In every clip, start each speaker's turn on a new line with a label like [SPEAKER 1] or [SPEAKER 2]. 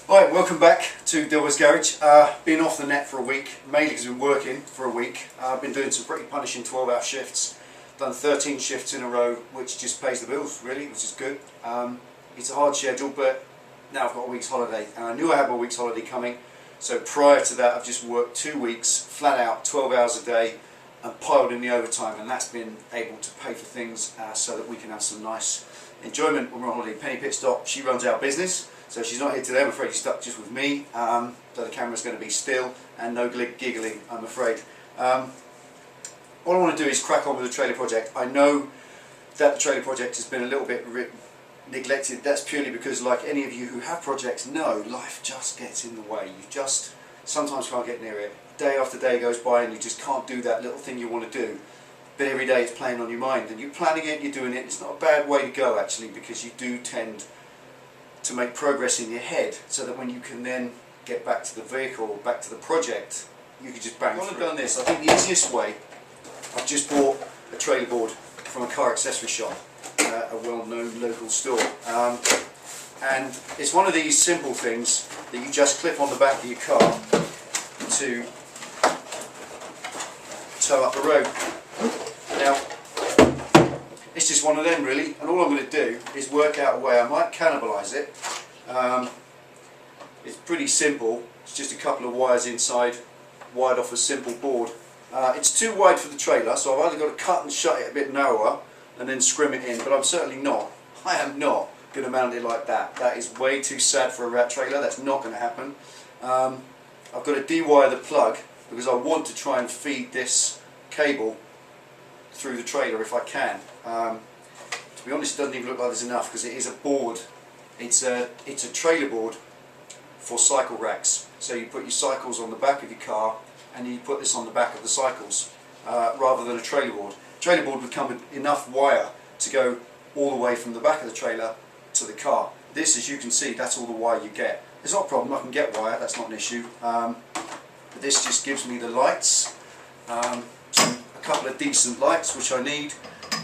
[SPEAKER 1] Right, welcome back to Delboy's Garage. Been off the net for a week, mainly because I've been working for a week. I've been doing some pretty punishing 12-hour shifts. Done 13 shifts in a row, which just pays the bills, really, which is good. It's a hard schedule, but now I've got a week's holiday, and I knew I had my week's holiday coming. So prior to that, I've just worked 2 weeks, flat out, 12 hours a day, and piled in the overtime, and that's been able to pay for things so that we can have some nice enjoyment when we're on holiday. Penny Pitstop, she runs our business. So she's not here today, I'm afraid she's stuck just with me, so the camera's going to be still and no giggling, I'm afraid. What I want to do is crack on with the trailer project. I know that the trailer project has been a little bit neglected. That's purely because, like any of you who have projects know, life just gets in the way. You just sometimes can't get near it. Day after day goes by and you just can't do that little thing you want to do. But every day it's playing on your mind and you're planning it, you're doing it. It's not a bad way to go actually, because you do tend to make progress in your head, so that when you can then get back to the vehicle, back to the project, you can just bang through. I've done this. I think the easiest way, I've just bought a trailer board from a car accessory shop, a well-known local store, and it's one of these simple things that you just clip on the back of your car to tow up the road. Now, it's just one of them really, and all I'm going to do is work out a way. I might cannibalise it. It's pretty simple. It's just a couple of wires inside, wired off a simple board. It's too wide for the trailer, so I've either got to cut and shut it a bit narrower and then scrim it in, but I'm certainly not. I am not going to mount it like that. That is way too sad for a rat trailer. That's not going to happen. I've got to de-wire the plug because I want to try and feed this cable through the trailer if I can. To be honest, it doesn't even look like there's enough because it is a board. It's a trailer board for cycle racks. So you put your cycles on the back of your car and you put this on the back of the cycles rather than a trailer board. Trailer board would come with enough wire to go all the way from the back of the trailer to the car. This, as you can see, that's all the wire you get. It's not a problem, I can get wire, that's not an issue. But this just gives me the lights. A couple of decent lights which I need,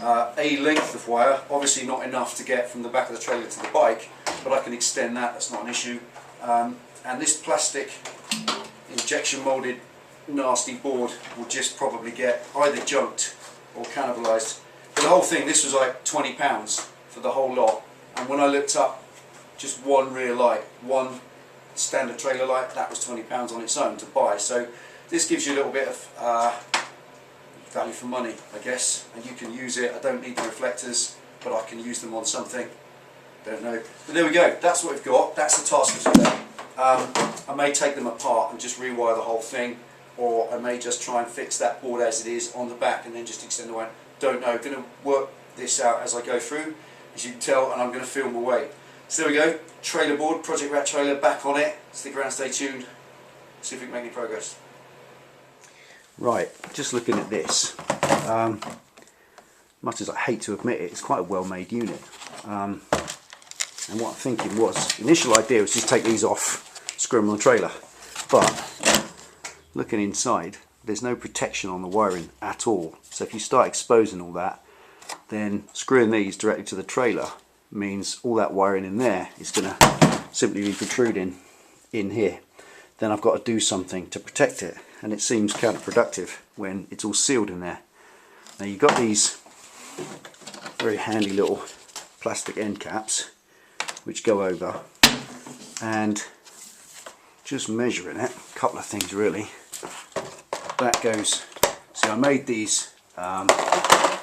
[SPEAKER 1] a length of wire, obviously not enough to get from the back of the trailer to the bike, but I can extend that, that's not an issue. And this plastic injection moulded nasty board will just probably get either junked or cannibalised. For the whole thing, this was like £20 for the whole lot, and when I looked up just one rear light, one standard trailer light, that was £20 on its own to buy. So this gives you a little bit of value for money, I guess, and you can use it. I don't need the reflectors, but I can use them on something, don't know. But there we go, that's what we've got, that's the task for today. I may take them apart and just rewire the whole thing, or I may just try and fix that board as it is on the back and then just extend the wire. Don't know, going to work this out as I go through, as you can tell, and I'm going to film away. So there we go, trailer board, Project Rat trailer, back on it. Stick around, stay tuned, see if we can make any progress. Right, just looking at this, much as I hate to admit it, it's quite a well-made unit. And what I'm thinking was, initial idea was just take these off, screw them on the trailer. But looking inside, there's no protection on the wiring at all. So if you start exposing all that, then screwing these directly to the trailer means all that wiring in there is going to simply be protruding in here. Then I've got to do something to protect it, and it seems counterproductive when it's all sealed in there. Now you've got these very handy little plastic end caps which go over, and just measuring it, a couple of things really. That goes, see, I made these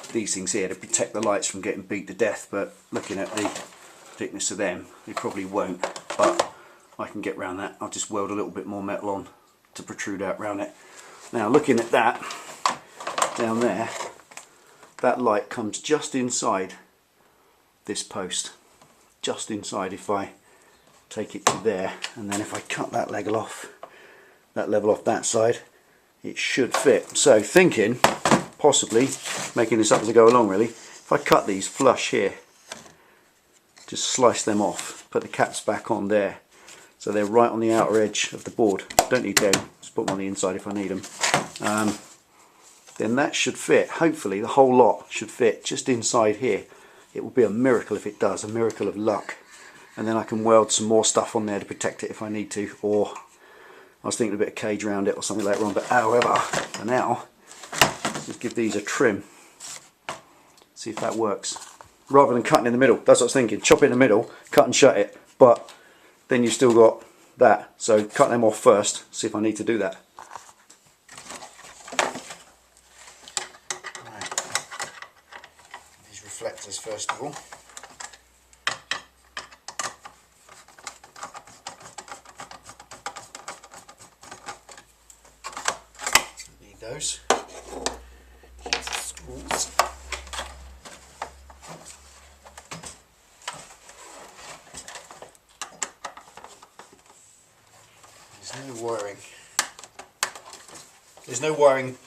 [SPEAKER 1] things here to protect the lights from getting beat to death, but looking at the thickness of them, they probably won't, but I can get around that. I'll just weld a little bit more metal on to protrude out around it. Now looking at that down there, that light comes just inside this post, just inside. If I take it to there, and then if I cut that level off that side, it should fit. So thinking, possibly making this up as I go along really, if I cut these flush here, just slice them off, put the caps back on there, so they're right on the outer edge of the board. Don't need them, just put them on the inside if I need them. Then that should fit. Hopefully the whole lot should fit just inside here. It will be a miracle if it does, a miracle of luck. and then I can weld some more stuff on there to protect it if I need to, or I was thinking a bit of cage around it or something later on, but however, for now, let's give these a trim, see if that works. Rather than cutting in the middle, that's what I was thinking, chop it in the middle, cut and shut it, but then you've still got that, so cut them off first, see if I need to do that. Right. These reflectors first of all. Need those. Screws. There's no wiring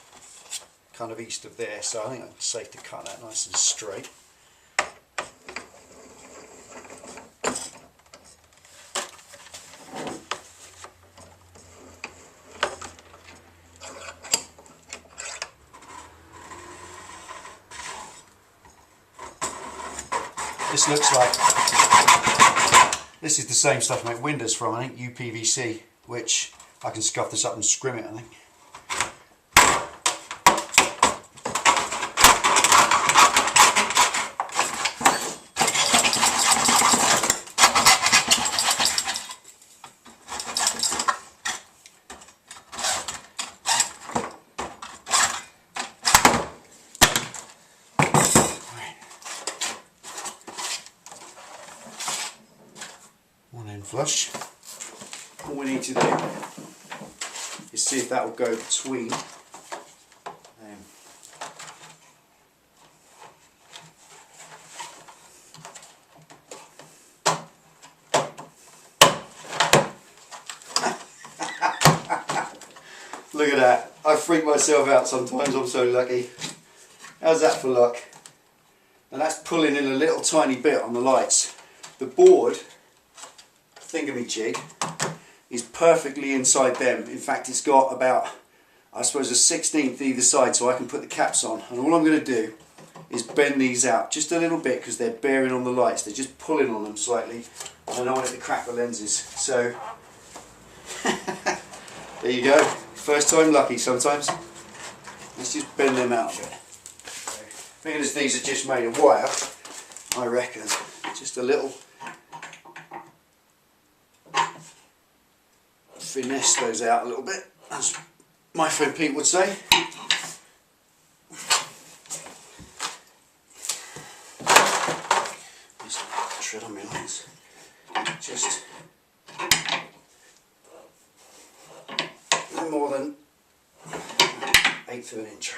[SPEAKER 1] kind of east of there, so I think it's safe to cut that nice and straight. This looks like, this is the same stuff I make windows from, I think, UPVC, which I can scuff this up and scrim it, I think. One end flush. All we need to do is see if that will go between Look at that. I freak myself out sometimes, I'm so lucky. How's that for luck? And that's pulling in a little tiny bit on the lights. The board, thingamajig, is perfectly inside them. In fact, it's got about, I suppose, a 1/16 either side, so I can put the caps on. And all I'm going to do is bend these out just a little bit because they're bearing on the lights. They're just pulling on them slightly, and I don't want it to crack the lenses. So there you go. First time lucky sometimes. Let's just bend them out a bit. Being as these are just made of wire, I reckon just a little finesse those out a little bit, as my friend Pete would say. Just tread on my lines. Just no more than 1/8 of an inch.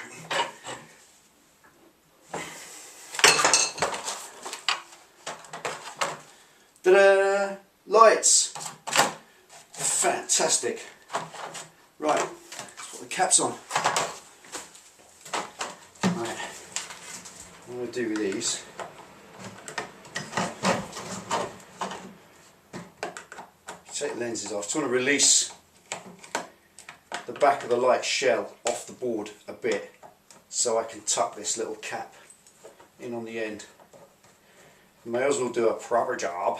[SPEAKER 1] Ta-da! Lights! Fantastic! Right, let's put the caps on. Right, what I'm going to do with these, take the lenses off. Just want to release the back of the light shell off the board a bit so I can tuck this little cap in on the end. May as well do a proper job.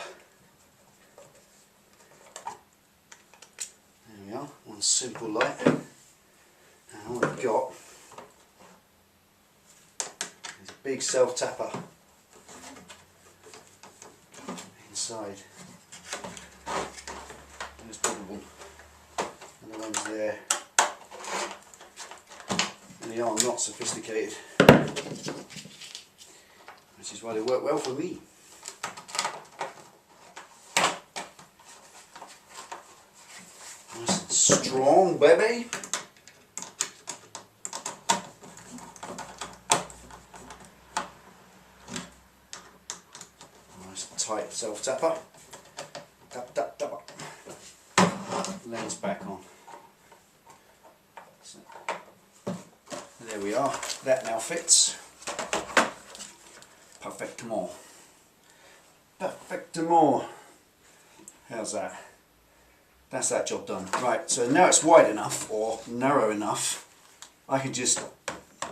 [SPEAKER 1] There we are, one simple light. And all we've got is a big self tapper inside. There's probably one, and the ones there. And they are not sophisticated, which is why they work well for me. Nice and strong, baby. Nice tight self tapper. Tap tap tap. Lens back on. So, there we are. That now fits. Perfectimo. Perfectimo. How's that? That's that job done. Right, so now it's wide enough or narrow enough, I can just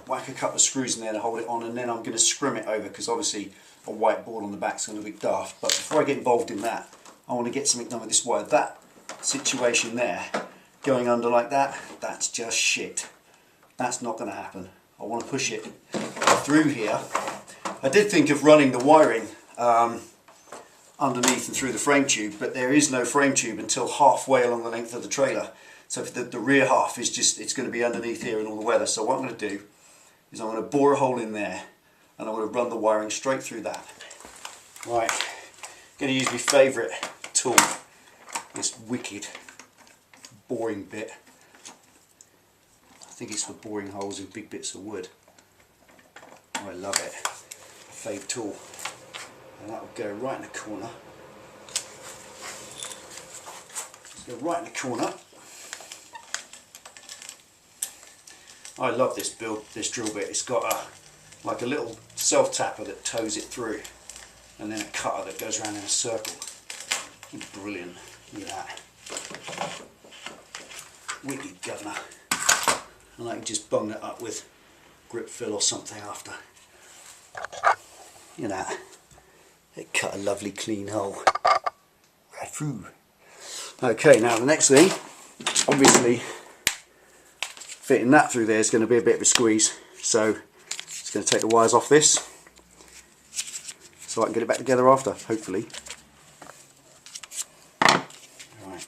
[SPEAKER 1] whack a couple of screws in there to hold it on, and then I'm going to scrim it over because obviously a white board on the back, it's going to look daft. But before I get involved in that, I want to get something done with this wire. That situation there, going under like that, that's just shit. That's not going to happen. I want to push it through here. I did think of running the wiring underneath and through the frame tube, but there is no frame tube until halfway along the length of the trailer. So if the rear half is just, it's going to be underneath here in all the weather. So what I'm going to do is I'm going to bore a hole in there and I'm going to run the wiring straight through that. Right, I'm going to use my favourite tool, this wicked boring bit. I think it's for boring holes in big bits of wood. Oh, I love it. Fave tool. And that will go right in the corner. Let's go right in the corner. I love this drill bit. It's got like a little self tapper that tows it through, and then a cutter that goes around in a circle. Brilliant. Look at that. Wicked governor. And I can just bung that up with grip fill or something after. Look at that. It cut a lovely clean hole. Right through. Okay, now the next thing, obviously fitting that through there is going to be a bit of a squeeze. So it's going to take the wires off this so I can get it back together after, hopefully. Right.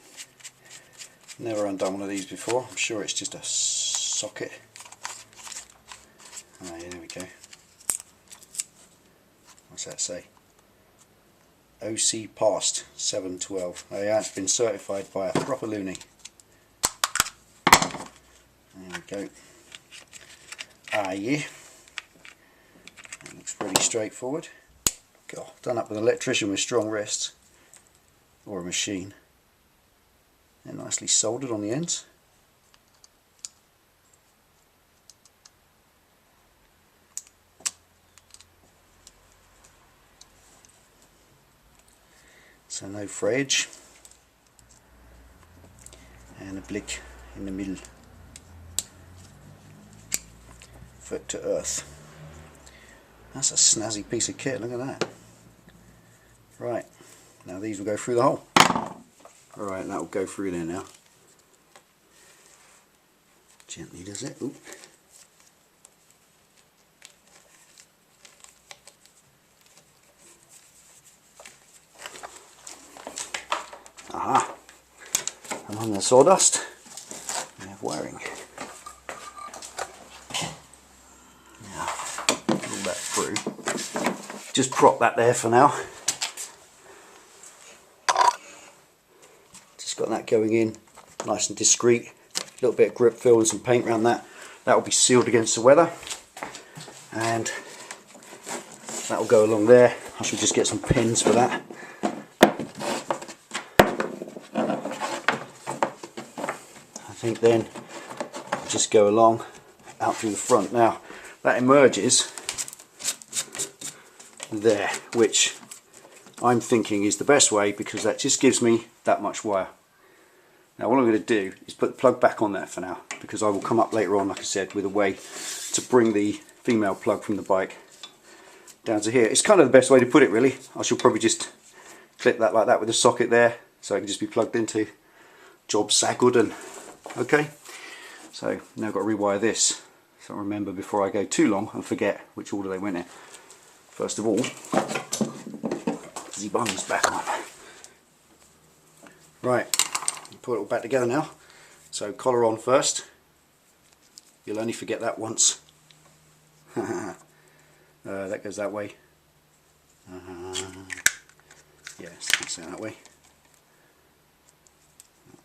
[SPEAKER 1] Never undone one of these before. I'm sure it's just a socket. Oh yeah, there we go. What's that say? OC passed 712. Oh yeah, it's been certified by a proper loony. There we go. Ah yeah. That looks pretty straightforward. God, done up with an electrician with strong wrists. Or a machine. They're nicely soldered on the ends. So no frayage, and a blick in the middle, foot to earth. That's a snazzy piece of kit, look at that. Right, now these will go through the hole. Alright, that will go through there now. Gently does it. Oop. Aha! And on the sawdust, we have wiring. Now, pull that through. Just prop that there for now. Just got that going in, nice and discreet. A little bit of grip fill and some paint around that. That will be sealed against the weather, and that will go along there. I should just get some pins for that. I think then I'll just go along out through the front. Now that emerges there, which I'm thinking is the best way because that just gives me that much wire. Now what I'm going to do is put the plug back on there for now, because I will come up later on, like I said, with a way to bring the female plug from the bike down to here. It's kind of the best way to put it really. I shall probably just clip that like that with a socket there so it can just be plugged into. Job so good. And okay, so now I've got to rewire this, so I remember before I go too long and forget which order they went in. First of all, the bungs back on. Right, put it all back together now. So collar on first. You'll only forget that once. That goes that way. Yes, that's that way.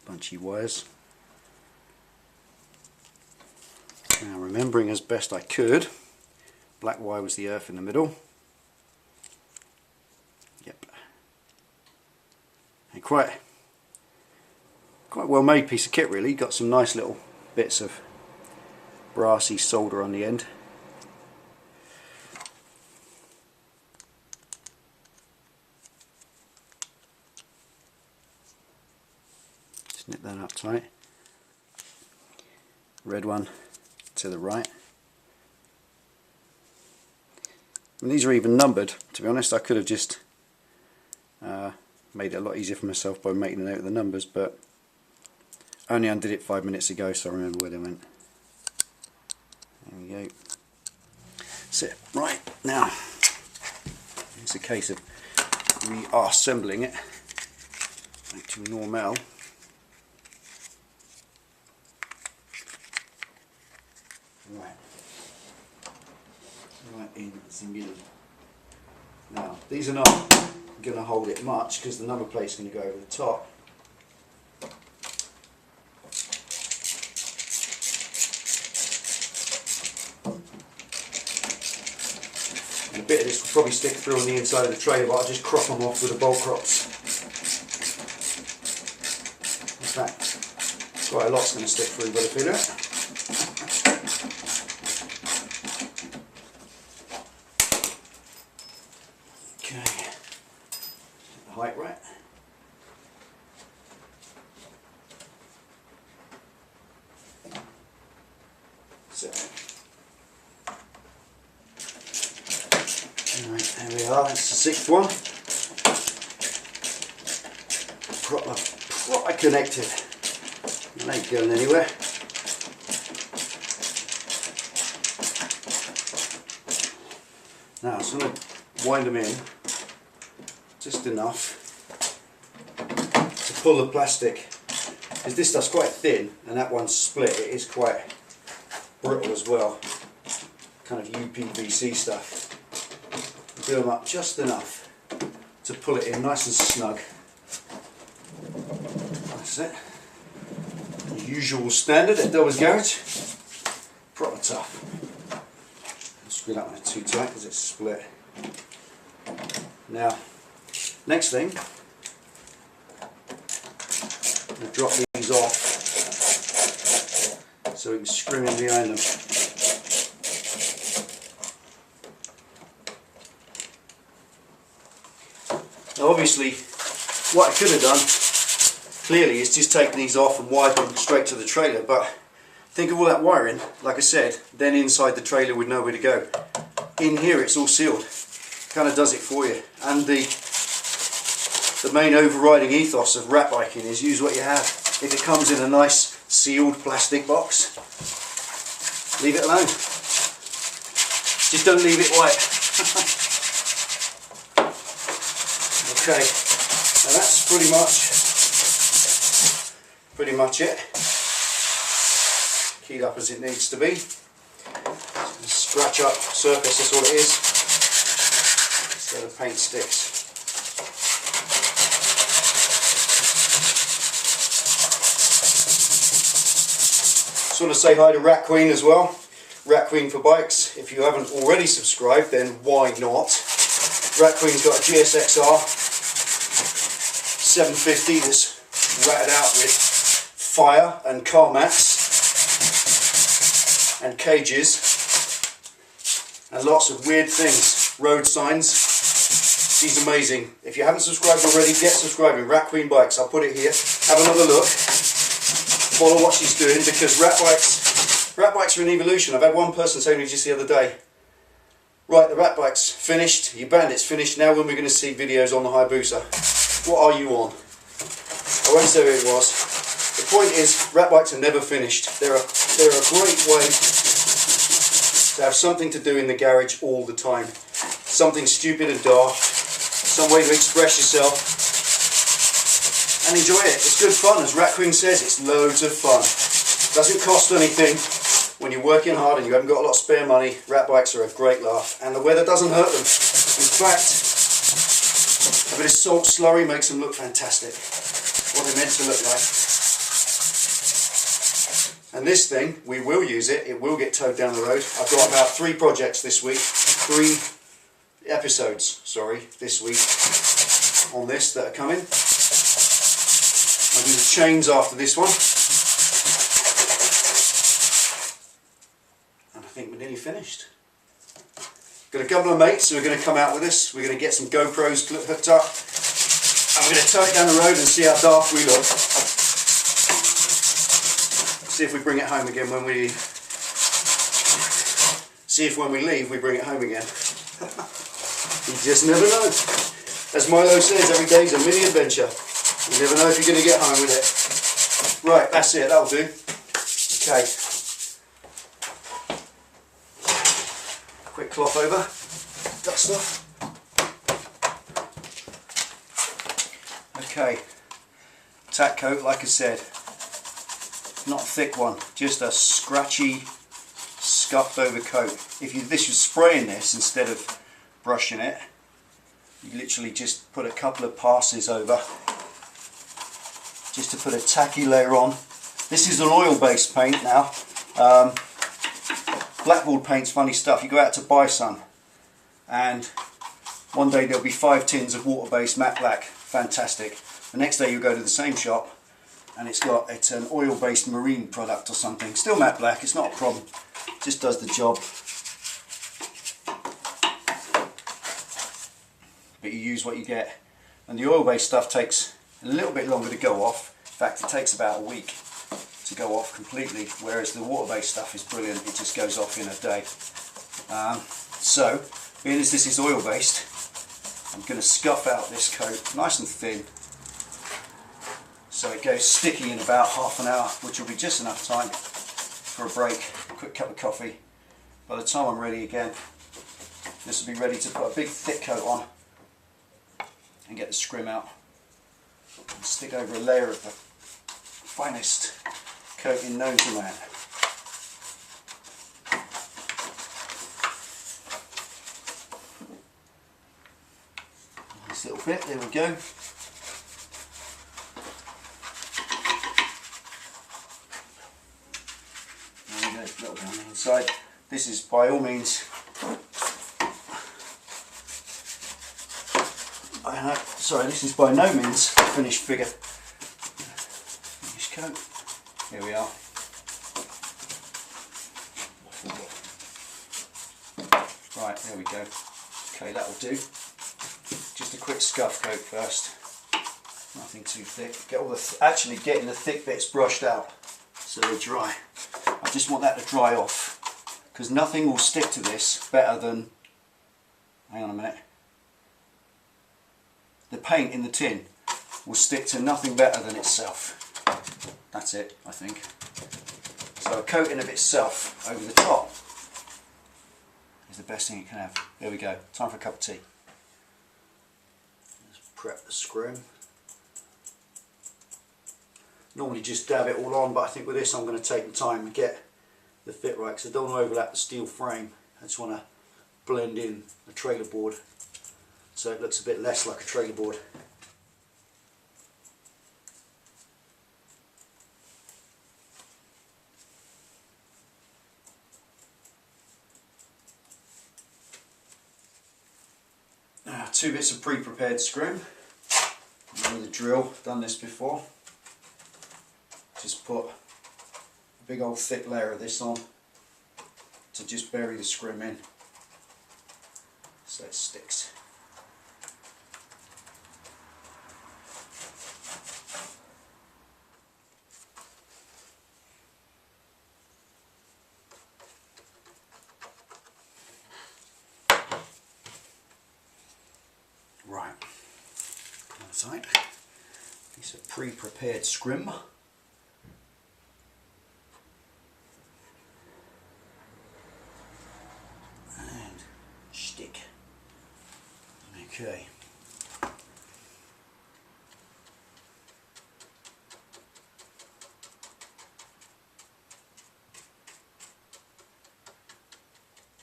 [SPEAKER 1] Bunchy wires. Now remembering as best I could, black wire was the earth in the middle. Yep. And quite well made piece of kit really. Got some nice little bits of brassy solder on the end. Snip that up tight. Red one to the right. And these are even numbered, to be honest. I could have just made it a lot easier for myself by making a note of the numbers, but I only undid it 5 minutes ago, so I remember where they went. There we go. That's it. Right, now it's a case of reassembling it back to normal. Right in the middle. Now, these are not going to hold it much because the number plate's going to go over the top. And a bit of this will probably stick through on the inside of the trailer, but I'll just crop them off with the bolt crops. In fact, quite a lot's going to stick through by the feel of it. Height right. So, right, there we are, that's the sixth one. Proper connected. It ain't going anywhere. Now, so I'm going to wind them in just enough to pull the plastic, because this stuff's quite thin and that one's split. It is quite brittle as well, kind of UPVC stuff. Build them up just enough to pull it in nice and snug. That's it. The usual standard at Delboy's garage. Proper tough. I'll screw that one too tight because it's split. Now, next thing, I'm going to drop these off so we can screw in behind them. Now obviously, what I could have done, clearly, is just taken these off and wired them straight to the trailer, but think of all that wiring, like I said, then inside the trailer with nowhere to go. In here it's all sealed, kind of does it for you. And the main overriding ethos of rat biking is use what you have. If it comes in a nice sealed plastic box, leave it alone. Just don't leave it white. Okay, now that's pretty much it. Keyed up as it needs to be. Scratch up surface, that's all it is. So the paint sticks. Just want to say hi to Rat Queen as well. Rat Queen for Bikes. If you haven't already subscribed, then why not? Rat Queen's got a GSXR 750 that's ratted out with fire and car mats and cages and lots of weird things, road signs. She's amazing. If you haven't subscribed already, get subscribing. Rat Queen Bikes, I'll put it here. Have another look. Follow what she's doing, because rat bikes are an evolution. I've had one person say to me just the other day, right, the rat bike's finished, your bandit's finished, now when we're going to see videos on the Hayabusa. What are you on? I won't say who it was. The point is, rat bikes are never finished. They're a great way to have something to do in the garage all the time. Something stupid and daft, some way to express yourself and enjoy it. It's good fun, as Rat Queen says, it's loads of fun. Doesn't cost anything. When you're working hard and you haven't got a lot of spare money, rat bikes are a great laugh, and the weather doesn't hurt them. In fact, a bit of salt slurry makes them look fantastic. What they're meant to look like. And this thing, we will use it. It will get towed down the road. I've got about 3 projects this week. 3 episodes, sorry, this week on this that are coming. I'll do the chains after this one. And I think we're nearly finished. Got a couple of mates who are going to come out with us. We're going to get some GoPros hooked up. And we're going to tow it down the road and see how daft we look. See if we bring it home again when we... See if when we leave we bring it home again. You just never know. As Milo says, every day's a mini adventure. You never know if you're going to get home with it. Right, that's it, that'll do. Okay. Quick cloth over, dust off. Okay, tack coat, like I said, not a thick one, just a scratchy, scuffed over coat. If this was spraying this instead of brushing it, you literally just put a couple of passes over, just to put a tacky layer on. This is an oil-based paint now. Blackboard paint's funny stuff. You go out to buy some, and one day there'll be 5 tins of water-based matte black. Fantastic. The next day you go to the same shop, and it's an oil-based marine product or something. Still matte black. It's not a problem. Just does the job. But you use what you get. And the oil-based stuff takes a little bit longer to go off. In fact, it takes about a week to go off completely, whereas the water-based stuff is brilliant. It just goes off in a day. So, being as this is oil-based, I'm going to scuff out this coat nice and thin, so it goes sticky in about half an hour, which will be just enough time for a break, a quick cup of coffee. By the time I'm ready again, this will be ready to put a big thick coat on and get the scrim out and stick over a layer of the finest coating known to man. This little bit, there we go. There we go, a little bit on the inside. This is by all means, sorry, this is by no means a finished figure. Finished coat. Here we are. Right, there we go. Okay, that'll do. Just a quick scuff coat first. Nothing too thick. Get all the actually getting the thick bits brushed out so they're dry. I just want that to dry off, because nothing will stick to this better than, hang on a minute, the paint in the tin will stick to nothing better than itself. That's it, I think. So a coating of itself over the top is the best thing it can have. There we go. Time for a cup of tea. Let's prep the scrim. Normally just dab it all on, but I think with this I'm going to take the time and get the fit right, because I don't want to overlap the steel frame. I just want to blend in the trailer board so it looks a bit less like a trailer board. Now, 2 bits of pre-prepared scrim. With a drill, done this before. Just put a big old thick layer of this on to just bury the scrim in so it sticks. Right, on the side, piece of pre-prepared scrim. And stick. Okay.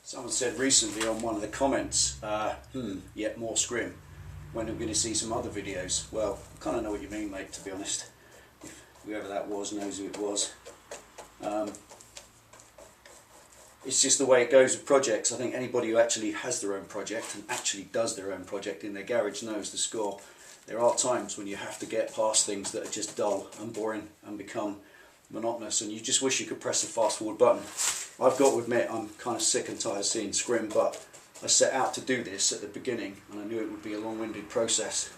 [SPEAKER 1] Someone said recently on one of the comments, yet more scrim. When are we going to see some other videos? Well, I kind of know what you mean, mate, to be honest. If whoever that was knows who it was. It's just the way it goes with projects. I think anybody who actually has their own project and actually does their own project in their garage knows the score. There are times when you have to get past things that are just dull and boring and become monotonous, and you just wish you could press the fast forward button. I've got to admit, I'm kind of sick and tired of seeing scrim, but I set out to do this at the beginning, and I knew it would be a long-winded process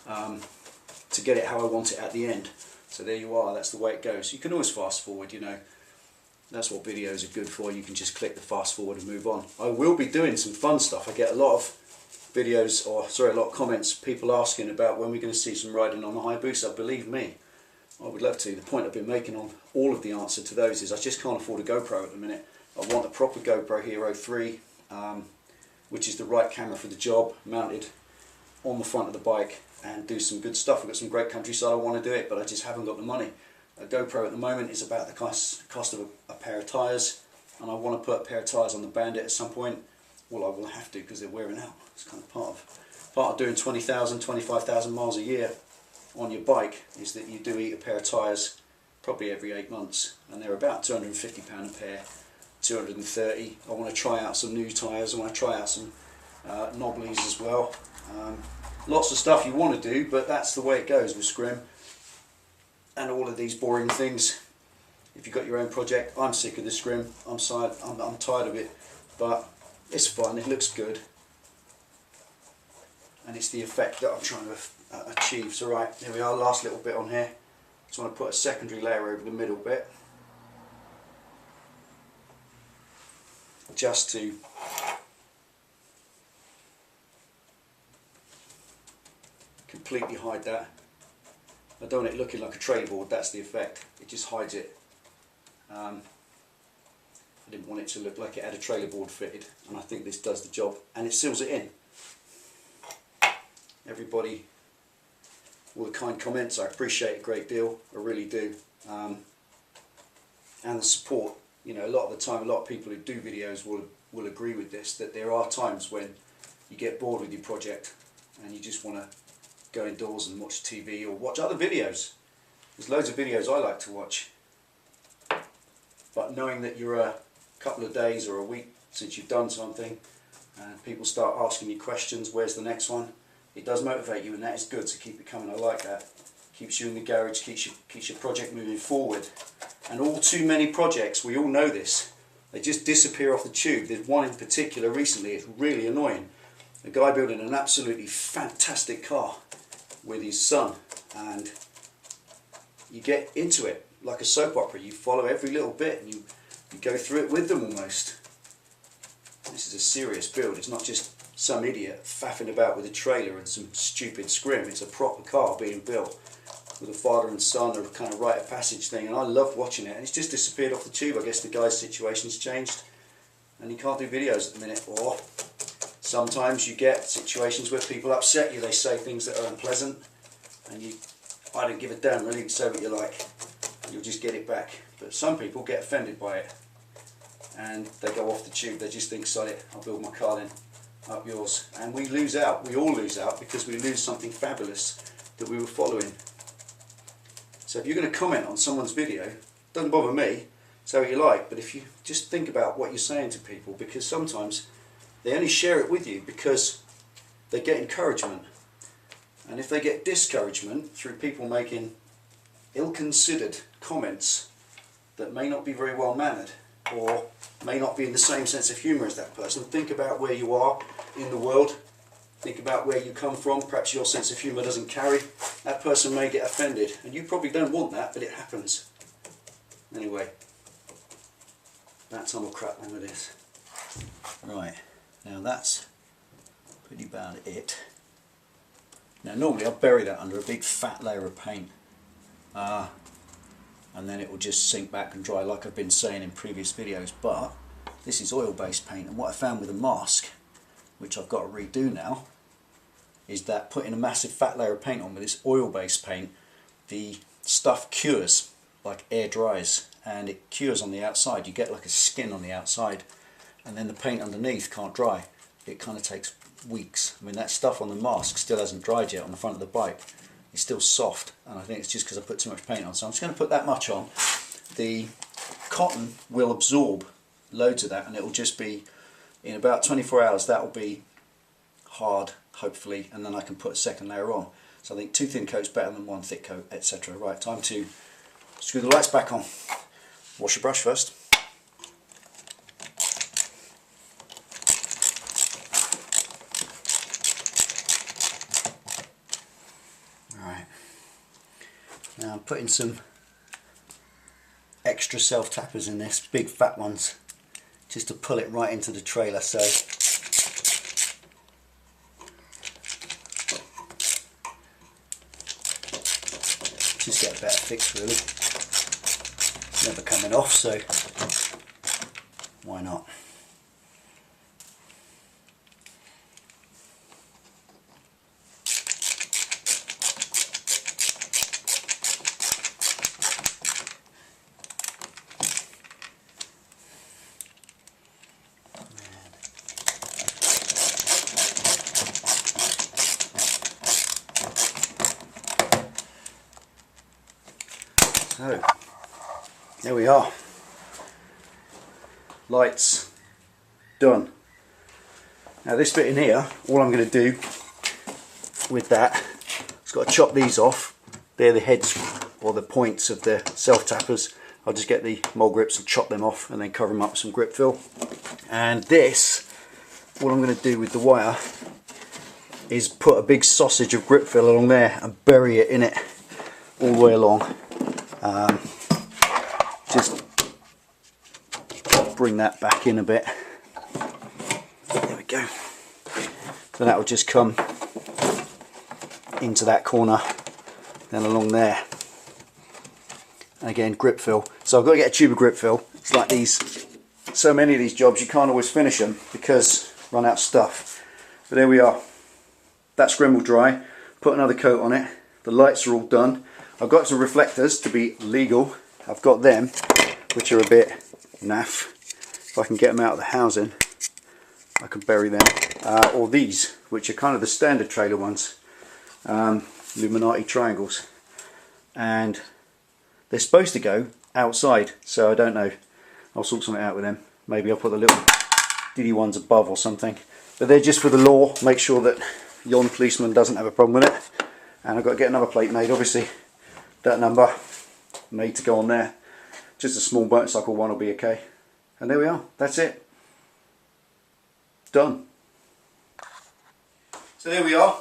[SPEAKER 1] to get it how I want it at the end. So there you are, that's the way it goes. You can always fast forward, you know. That's what videos are good for. You can just click the fast forward and move on. I will be doing some fun stuff. I get a lot of videos, or sorry, a lot of comments, people asking about when we're going to see some riding on the Hayabusa. Believe me, I would love to. The point I've been making on all of the answer to those is I just can't afford a GoPro at the minute. I want a proper GoPro Hero 3, which is the right camera for the job, mounted on the front of the bike, and do some good stuff. I've got some great countryside I want to do it, but I just haven't got the money. A GoPro at the moment is about the cost of a pair of tyres, and I want to put a pair of tyres on the Bandit at some point. Well, I will have to, because they're wearing out. It's kind of part of doing 20,000, 25,000 miles a year on your bike, is that you do eat a pair of tyres probably every 8 months, and they're about £250 a pair, 230. I want to try out some new tyres. I want to try out some knobblies as well. Lots of stuff you want to do, but that's the way it goes with scrim and all of these boring things. If you've got your own project, I'm sick of the scrim. I'm tired of it, but it's fun. It looks good, and it's the effect that I'm trying to achieve. So right, here we are. Last little bit on here. Just want to put a secondary layer over the middle bit, just to completely hide that. I don't want it looking like a trailer board, that's the effect. It just hides it. I didn't want it to look like it had a trailer board fitted, and I think this does the job, and it seals it in. Everybody, all the kind comments, I appreciate a great deal, I really do. And the support, you know, a lot of the time, a lot of people who do videos will agree with this, that there are times when you get bored with your project and you just want to go indoors and watch TV or watch other videos. There's loads of videos I like to watch, but knowing that you're a couple of days or a week since you've done something and people start asking you questions, where's the next one, it does motivate you, and that is good, so keep it coming. I like that. Keeps you in the garage, keeps your project moving forward. And all too many projects, we all know this, they just disappear off the tube. There's one in particular recently, it's really annoying. A guy building an absolutely fantastic car with his son, and you get into it like a soap opera. You follow every little bit and you go through it with them almost. This is a serious build. It's not just some idiot faffing about with a trailer and some stupid scrim. It's a proper car being built with a father and son, or a kind of rite of passage thing, and I love watching it, and it's just disappeared off the tube. I guess the guy's situation's changed and he can't do videos at the minute, or sometimes you get situations where people upset you. They say things that are unpleasant, and I don't give a damn really, say what you like, you'll just get it back. But some people get offended by it and they go off the tube. They just think, sod it, I'll build my car then, up yours. And we lose out, we all lose out, because we lose something fabulous that we were following. So if you're going to comment on someone's video, doesn't bother me, say what you like, but if you just think about what you're saying to people, because sometimes they only share it with you because they get encouragement. And if they get discouragement through people making ill-considered comments that may not be very well mannered, or may not be in the same sense of humour as that person, think about where you are in the world, think about where you come from. Perhaps your sense of humour doesn't carry. That person may get offended, and you probably don't want that, but it happens. Anyway, that time we'll crack on with this. Right. Now that's pretty about it. Now normally I'll bury that under a big fat layer of paint, and then it will just sink back and dry like I've been saying in previous videos, but this is oil based paint, and what I found with a mask, which I've got to redo now, is that putting a massive fat layer of paint on with this oil based paint, the stuff cures, like air dries, and it cures on the outside. You get like a skin on the outside, and then the paint underneath can't dry. It kind of takes weeks. I mean, that stuff on the mask still hasn't dried yet on the front of the bike. It's still soft, and I think it's just because I put too much paint on. So I'm just going to put that much on. The cotton will absorb loads of that, and it will just be, in about 24 hours, that will be hard, hopefully, and then I can put a second layer on. So I think 2 thin coats better than 1 thick coat, etc. Right, time to screw the lights back on. Wash your brush first. Now I'm putting some extra self tappers in this, big fat ones, just to pull it right into the trailer. So Just get a better fix really. It's never coming off, so why not? So, there we are. Lights done. Now this bit in here, all I'm going to do with that, it's got to chop these off. They're the heads or the points of the self-tappers. I'll just get the mole grips and chop them off and then cover them up with some grip fill. And this, what I'm going to do with the wire is put a big sausage of grip fill along there and bury it in it all the way along. Just bring that back in a bit. There we go. So that will just come into that corner, then along there. And again, grip fill. So I've got to get a tube of grip fill. It's like these, so many of these jobs you can't always finish them because run out of stuff. But there we are. That's scrimble dry. Put another coat on it. The lights are all done. I've got some reflectors to be legal. I've got them, which are a bit naff. If I can get them out of the housing, I can bury them. Or these, which are kind of the standard trailer ones. Illuminati triangles. And they're supposed to go outside, so I don't know. I'll sort something out with them. Maybe I'll put the little diddy ones above or something. But they're just for the law. Make sure that yon policeman doesn't have a problem with it. And I've got to get another plate made, obviously. That number made to go on there. Just a small motorcycle one will be okay. And there we are. That's it. Done. So there we are.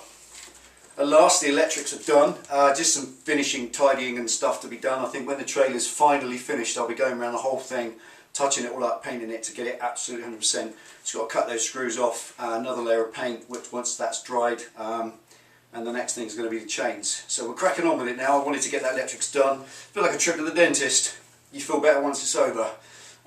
[SPEAKER 1] At last the electrics are done. Just some finishing, tidying and stuff to be done. I think when the trailer's finally finished I'll be going around the whole thing, touching it all up, painting it to get it absolutely 100%. Just got to cut those screws off, another layer of paint which once that's dried, and the next thing is going to be the chains. So we're cracking on with it now. I wanted to get that electrics done. Feel like a trip to the dentist. You feel better once it's over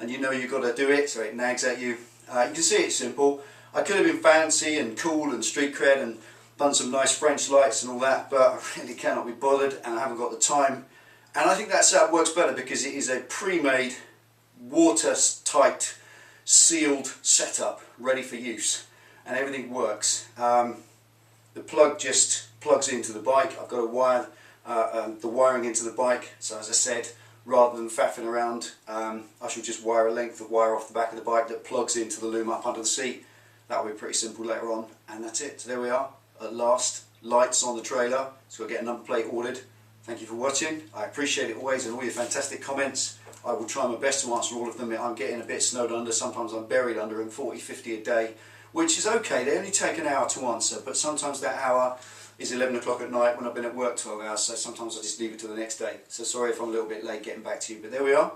[SPEAKER 1] and you know you've got to do it, so it nags at you. You can see it's simple. I could have been fancy and cool and street cred and done some nice French lights and all that, but I really cannot be bothered and I haven't got the time. And I think that setup works better because it is a pre-made, watertight, sealed setup ready for use and everything works. The plug just plugs into the bike. I've got to wire the wiring into the bike, so as I said, rather than faffing around, I shall just wire a length of wire off the back of the bike that plugs into the loom up under the seat. That will be pretty simple later on, and that's it. So there we are, at last, lights on the trailer. So I'll get a number plate ordered. Thank you for watching. I appreciate it always and all your fantastic comments. I will try my best to answer all of them. I'm getting a bit snowed under, sometimes I'm buried under them, 40, 50 a day, which is okay. They only take an hour to answer, but sometimes that hour is 11 o'clock at night when I've been at work 12 hours, so sometimes I just leave it to the next day. So sorry if I'm a little bit late getting back to you, but there we are.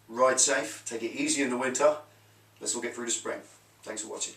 [SPEAKER 1] Ride safe, take it easy in the winter. Let's all get through the spring. Thanks for watching.